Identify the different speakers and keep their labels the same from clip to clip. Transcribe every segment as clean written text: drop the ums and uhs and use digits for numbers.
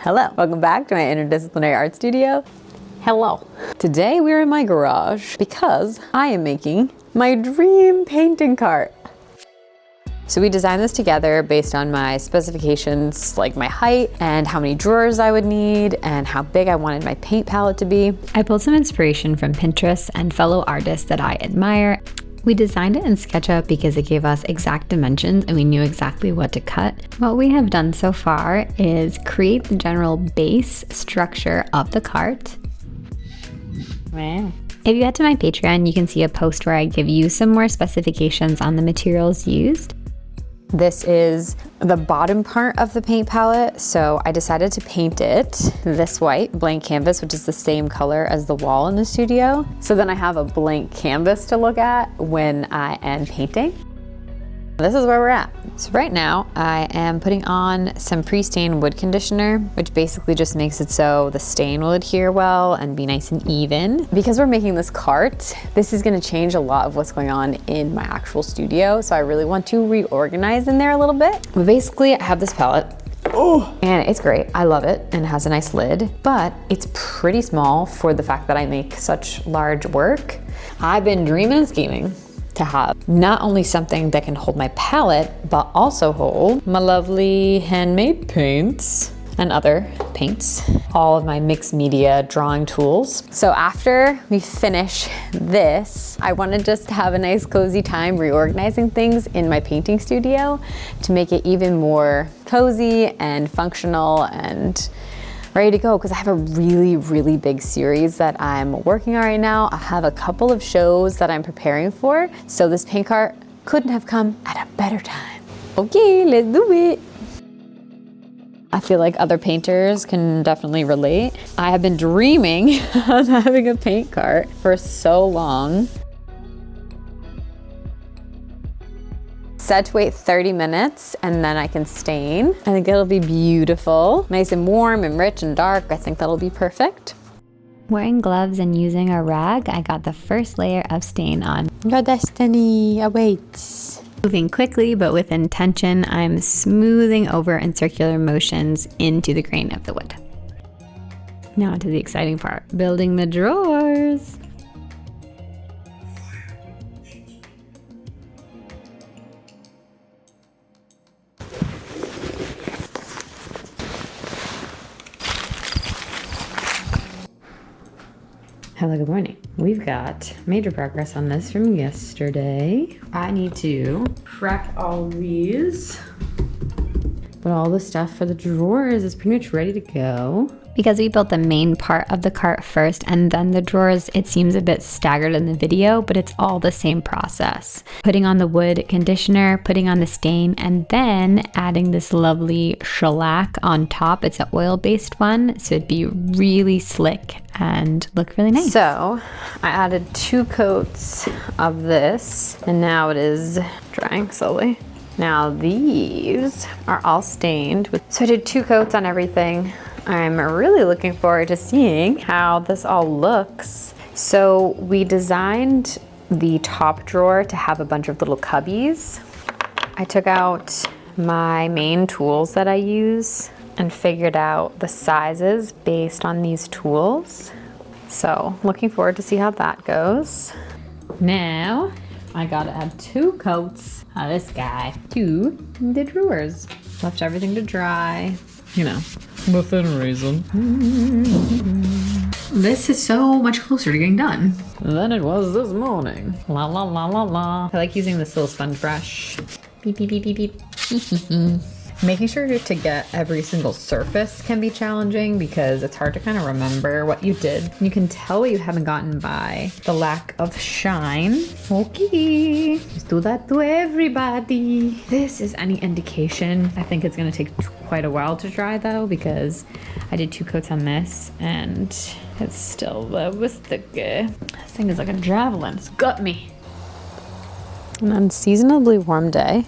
Speaker 1: Hello, welcome back to my interdisciplinary art studio. Hello. Today we're in my garage because I am making my dream painting cart. So we designed this together based on my specifications, like my height and how many drawers I would need and how big I wanted my paint palette to be. I pulled some inspiration from Pinterest and fellow artists that I admire. We designed it in SketchUp because it gave us exact dimensions and we knew exactly what to cut. What we have done so far is create the general base structure of the cart. Wow. If you head to my Patreon, you can see a post where I give you some more specifications on the materials used. This is the bottom part of the paint palette, so I decided to paint it this white, blank canvas, which is the same color as the wall in the studio. So then I have a blank canvas to look at when I am painting. This is where we're at. So right now I am putting on some pre-stained wood conditioner, which basically just makes it so the stain will adhere well and be nice and even. Because we're making this cart, this is gonna change a lot of what's going on in my actual studio. So I really want to reorganize in there a little bit. But basically I have this palette. Oh, and it's great. I love it and it has a nice lid, but it's pretty small for the fact that I make such large work. I've been dreaming and scheming to have not only something that can hold my palette, but also hold my lovely handmade paints and other paints, all of my mixed media drawing tools. So after we finish this, I want to just have a nice cozy time reorganizing things in my painting studio to make it even more cozy and functional and ready to go, because I have a really big series that I'm working on right now. I have a couple of shows that I'm preparing for, so this paint cart couldn't have come at a better time. Okay, let's do it. I feel like other painters can definitely relate. I have been dreaming of having a paint cart for so long. Set to wait 30 minutes and then I can stain. I think it'll be beautiful. Nice and warm and rich and dark. I think that'll be perfect. Wearing gloves and using a rag, I got the first layer of stain on. Your destiny awaits. Moving quickly but with intention, I'm smoothing over in circular motions into the grain of the wood. Now to the exciting part, building the drawers. Hello, good morning. We've got major progress on this from yesterday. I need to prep all these, but all the stuff for the drawers is pretty much ready to go. Because we built the main part of the cart first and then the drawers, it seems a bit staggered in the video, but it's all the same process. Putting on the wood conditioner, putting on the stain, and then adding this lovely shellac on top. It's an oil-based one, so it'd be really slick and look really nice. So I added 2 coats of this, and now it is drying slowly. Now these are all stained. So I did 2 coats on everything. I'm really looking forward to seeing how this all looks. So we designed the top drawer to have a bunch of little cubbies. I took out my main tools that I use and figured out the sizes based on these tools. So looking forward to see how that goes. Now I gotta add 2 coats of this guy to the drawers. Left everything to dry, you know, within reason. This is so much closer to getting done than it was this morning. La la la la la. I like using this little sponge brush. Beep beep beep beep beep. Making sure to get every single surface can be challenging because it's hard to kind of remember what you did. You can tell what you haven't gotten by the lack of shine. Okay, just do that to everybody. This is any indication. I think it's gonna take quite a while to dry though, because I did 2 coats on this and it's still sticky. This thing is like a javelin, it's got me. An unseasonably warm day.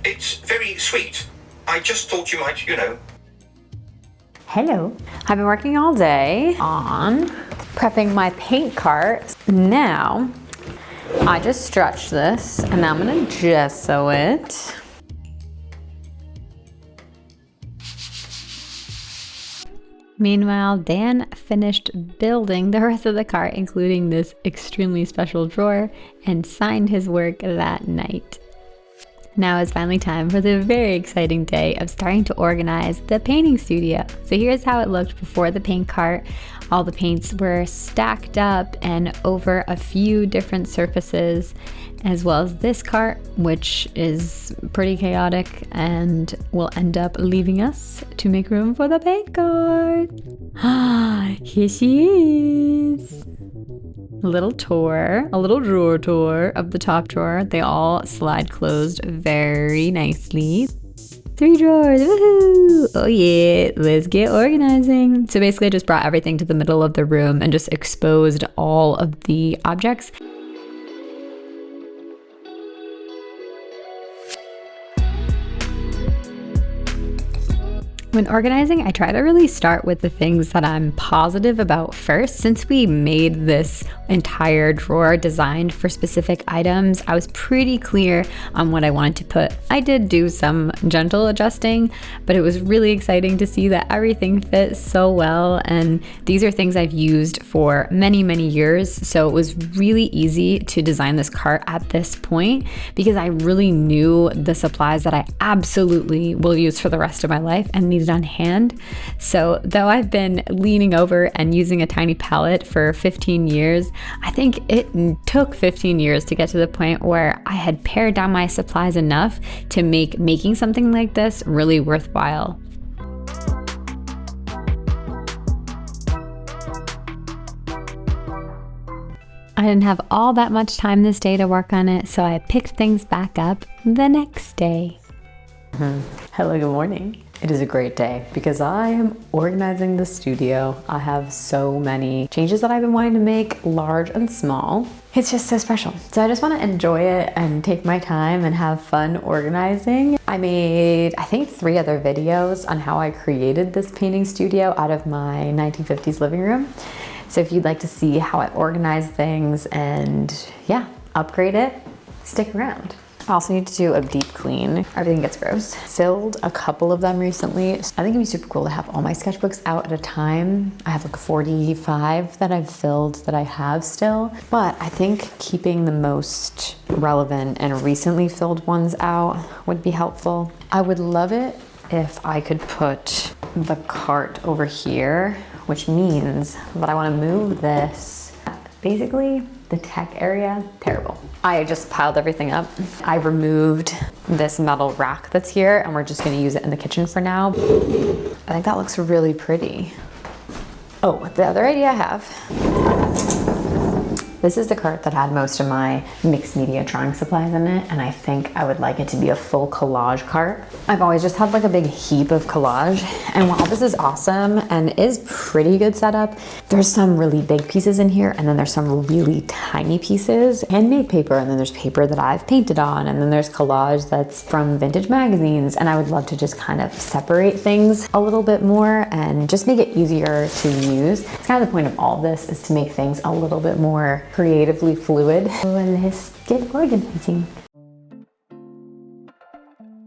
Speaker 2: It's very sweet. I just thought you might, you know.
Speaker 1: Hello. I've been working all day on prepping my paint cart. Now, I just stretched this and now I'm gonna gesso it. Meanwhile, Dan finished building the rest of the cart, including this extremely special drawer, and signed his work that night. Now it's finally time for the very exciting day of starting to organize the painting studio. So here's how it looked before the paint cart. All the paints were stacked up and over a few different surfaces, as well as this cart, which is pretty chaotic and will end up leaving us to make room for the paint cart. Ah, here she is. A little drawer tour of the top drawer. They all slide closed very nicely. 3 drawers, woohoo! Oh yeah, let's get organizing. So basically I just brought everything to the middle of the room and just exposed all of the objects. When organizing, I try to really start with the things that I'm positive about first. Since we made this entire drawer designed for specific items, I was pretty clear on what I wanted to put. I did do some gentle adjusting, but it was really exciting to see that everything fit so well. And these are things I've used for many, many years. So it was really easy to design this cart at this point because I really knew the supplies that I absolutely will use for the rest of my life and needed on hand. So though I've been leaning over and using a tiny palette for 15 years, I think it took 15 years to get to the point where I had pared down my supplies enough to make making something like this really worthwhile. I didn't have all that much time this day to work on it, so I picked things back up the next day. Hello, good morning. It is a great day because I am organizing the studio. I have so many changes that I've been wanting to make, large and small. It's just so special. So I just want to enjoy it and take my time and have fun organizing. I made, I think, 3 other videos on how I created this painting studio out of my 1950s living room. So if you'd like to see how I organize things and yeah, upgrade it, stick around. I also need to do a deep clean. Everything gets gross. Filled a couple of them recently. I think it'd be super cool to have all my sketchbooks out at a time. I have like 45 that I've filled that I have still, but I think keeping the most relevant and recently filled ones out would be helpful. I would love it if I could put the cart over here, which means that I want to move this. Basically, the tech area, terrible. I just piled everything up. I removed this metal rack that's here and we're just gonna use it in the kitchen for now. I think that looks really pretty. Oh, the other idea I have. This is the cart that had most of my mixed media drawing supplies in it, and I think I would like it to be a full collage cart. I've always just had like a big heap of collage, and while this is awesome and is pretty good setup, there's some really big pieces in here, and then there's some really tiny pieces. Handmade paper, and then there's paper that I've painted on, and then there's collage that's from vintage magazines, and I would love to just kind of separate things a little bit more and just make it easier to use. It's kind of the point of all this, is to make things a little bit more creatively fluid. So let's get organizing.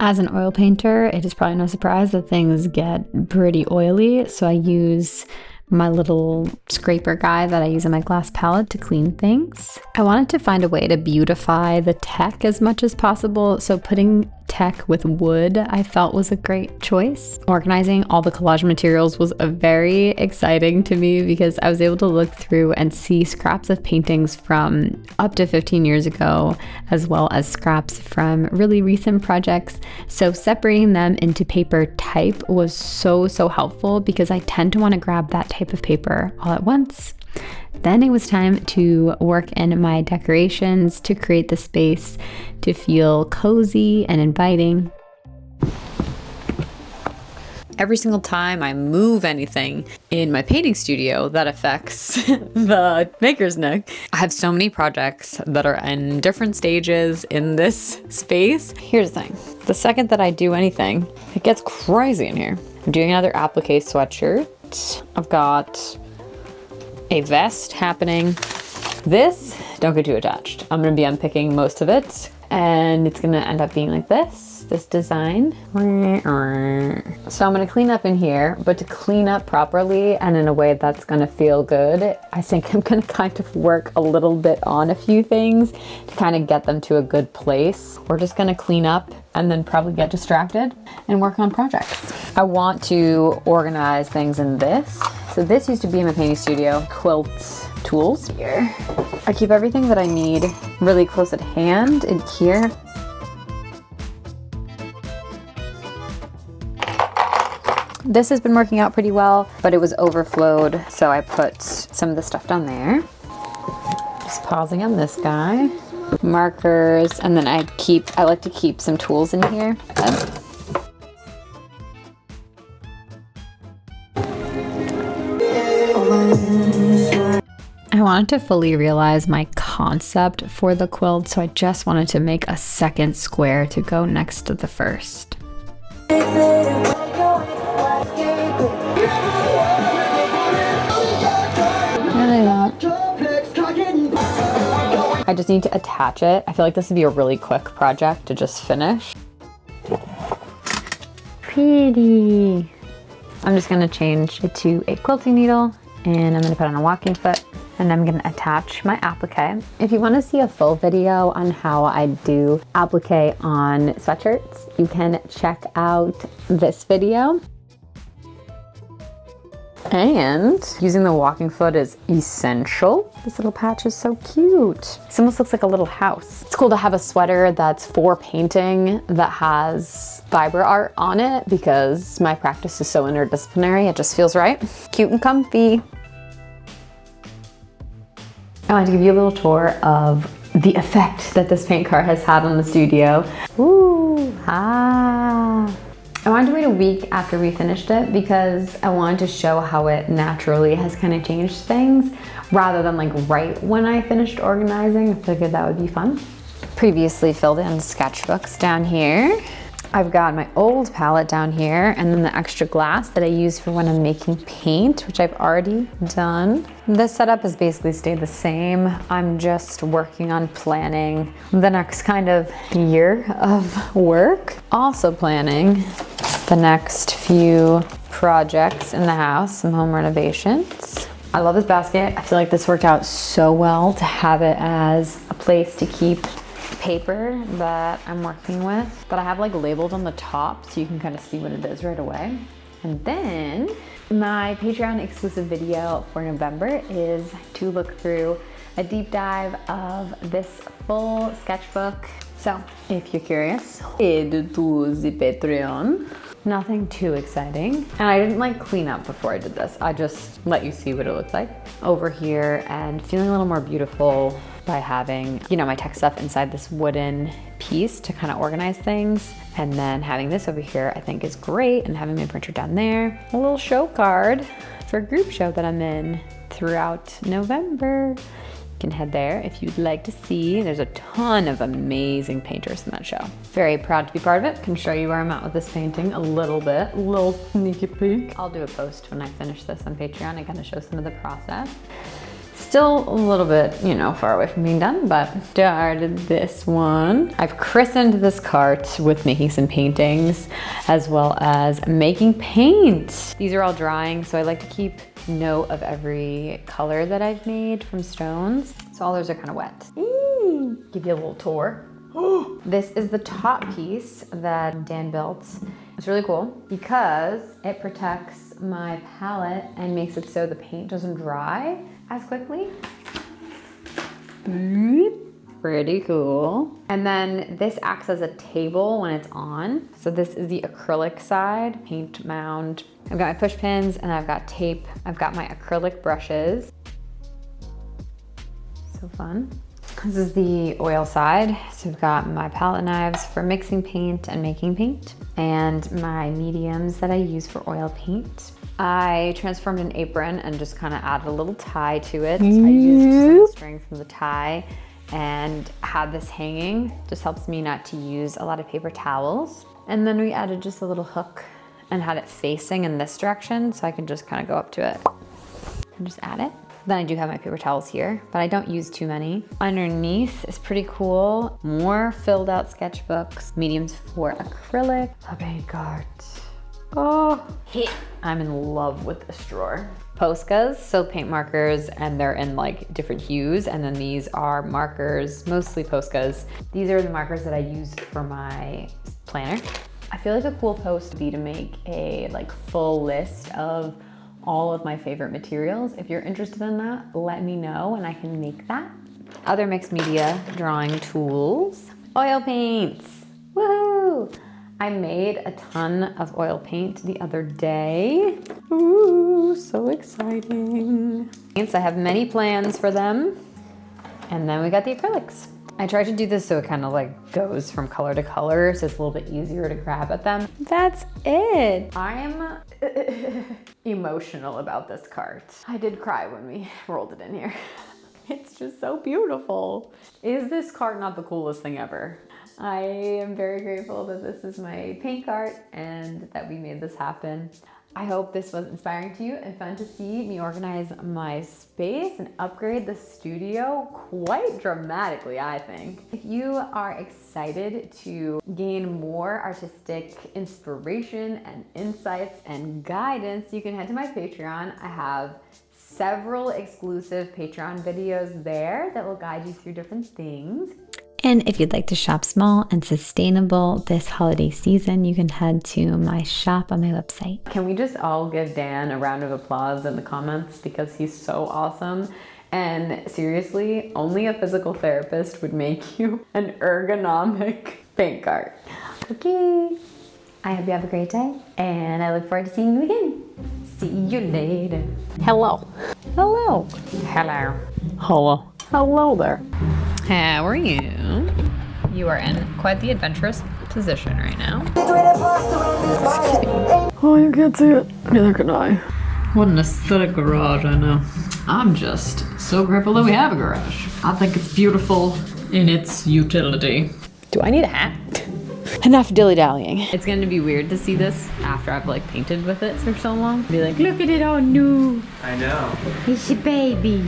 Speaker 1: As an oil painter, it is probably no surprise that things get pretty oily, so I use my little scraper guy that I use in my glass palette to clean things. I wanted to find a way to beautify the tech as much as possible, so putting tech with wood I felt was a great choice. Organizing all the collage materials was very exciting to me because I was able to look through and see scraps of paintings from up to 15 years ago, as well as scraps from really recent projects. So separating them into paper type was so helpful because I tend to want to grab that type of paper all at once. Then it was time to work in my decorations to create the space to feel cozy and inviting. Every single time I move anything in my painting studio that affects the Maker's Nook, I have so many projects that are in different stages in this space. Here's the thing. The second that I do anything, it gets crazy in here. I'm doing another applique sweatshirt. I've got a vest happening. This, don't get too attached. I'm gonna be unpicking most of it and it's gonna end up being like this. this design. So I'm gonna clean up in here, but to clean up properly and in a way that's gonna feel good, I think I'm gonna kind of work a little bit on a few things to kind of get them to a good place. We're just gonna clean up and then probably get distracted and work on projects. I want to organize things in this. So this used to be in my painting studio, quilt tools here. I keep everything that I need really close at hand in here. This has been working out pretty well, but it was overflowed, so I put some of the stuff down there. Just pausing on this guy. Markers, and then I like to keep some tools in here. I wanted to fully realize my concept for the quilt, so I just wanted to make a second square to go next to the first. Really not. I just need to attach it. I feel like this would be a really quick project to just finish. Pretty. I'm just gonna change it to a quilting needle, and I'm gonna put on a walking foot, and I'm gonna attach my applique. If you wanna see a full video on how I do applique on sweatshirts, you can check out this video. And using the walking foot is essential. This little patch is so cute. This almost looks like a little house. It's cool to have a sweater that's for painting that has fiber art on it because my practice is so interdisciplinary, it just feels right. Cute and comfy. I wanted to give you a little tour of the effect that this paint cart has had on the studio. Ooh, ah. I wanted to wait a week after we finished it because I wanted to show how it naturally has kind of changed things rather than like right when I finished organizing. I figured that would be fun. Previously filled in sketchbooks down here. I've got my old palette down here and then the extra glass that I use for when I'm making paint, which I've already done. This setup has basically stayed the same. I'm just working on planning the next kind of year of work. Also planning the next few projects in the house, some home renovations. I love this basket. I feel like this worked out so well to have it as a place to keep paper that I'm working with, that I have like labeled on the top so you can kind of see what it is right away. And then my Patreon exclusive video for November is to look through a deep dive of this full sketchbook. So if you're curious, head to the Patreon. Nothing too exciting. And I didn't like clean up before I did this. I just let you see what it looks like over here and feeling a little more beautiful by having, you know, my tech stuff inside this wooden piece to kind of organize things. And then having this over here, I think is great. And having my printer down there, a little show card for a group show that I'm in throughout November. You can head there if you'd like to see. There's a ton of amazing painters in that show. Very proud to be part of it. Can show you where I'm at with this painting a little bit, a little sneaky peek. I'll do a post when I finish this on Patreon. I kind of show some of the process. Still a little bit, you know, far away from being done, but started this one. I've christened this cart with making some paintings as well as making paint. These are all drying, so I like to keep note of every color that I've made from stones. So all those are kind of wet. Give you a little tour. This is the top piece that Dan built. It's really cool because it protects my palette and makes it so the paint doesn't dry as quickly. Pretty cool. And then this acts as a table when it's on. So this is the acrylic side, paint mound. I've got my push pins and I've got tape. I've got my acrylic brushes. So fun. This is the oil side. So I've got my palette knives for mixing paint and making paint, and my mediums that I use for oil paint. I transformed an apron and just kind of added a little tie to it. I used some string from the tie and had this hanging. Just helps me not to use a lot of paper towels. And then we added just a little hook and had it facing in this direction so I can just kind of go up to it and just add it. Then I do have my paper towels here, but I don't use too many. Underneath is pretty cool. More filled out sketchbooks, mediums for acrylic, a paint cart. Oh, I'm in love with this drawer. Poscas, so paint markers, and they're in like different hues. And then these are markers, mostly Poscas. These are the markers that I used for my planner. I feel like a cool post would be to make a like full list of all of my favorite materials. If you're interested in that, let me know and I can make that. Other mixed media drawing tools. Oil paints, woohoo! I made a ton of oil paint the other day. Ooh, so exciting. I have many plans for them. And then we got the acrylics. I tried to do this so it kind of like goes from color to color, so it's a little bit easier to grab at them. That's it. I'm emotional about this cart. I did cry when we rolled it in here. It's just so beautiful. Is this cart not the coolest thing ever? I am very grateful that this is my paint cart and that we made this happen. I hope this was inspiring to you and fun to see me organize my space and upgrade the studio quite dramatically, I think. If you are excited to gain more artistic inspiration and insights and guidance, you can head to my Patreon. I have several exclusive Patreon videos there that will guide you through different things.
Speaker 3: And if you'd like to shop small and sustainable this holiday season, you can head to my shop on my website.
Speaker 1: Can we just all give Dan a round of applause in the comments because he's so awesome? And seriously, only a physical therapist would make you an ergonomic paint cart. Okay, I hope you have a great day and I look forward to seeing you again. See you later. Hello. Hello. Hello. Hello. Hello there. How are you? You are in quite the adventurous position right now. Oh, you can't see it. Neither can I. What an aesthetic garage, I know. I'm just so grateful that we have a garage. I think it's beautiful in its utility. Do I need a hat? Enough dilly-dallying. It's gonna be weird to see this after I've like painted with it for so long. Be like, look at it all new.
Speaker 2: I know.
Speaker 1: It's your baby.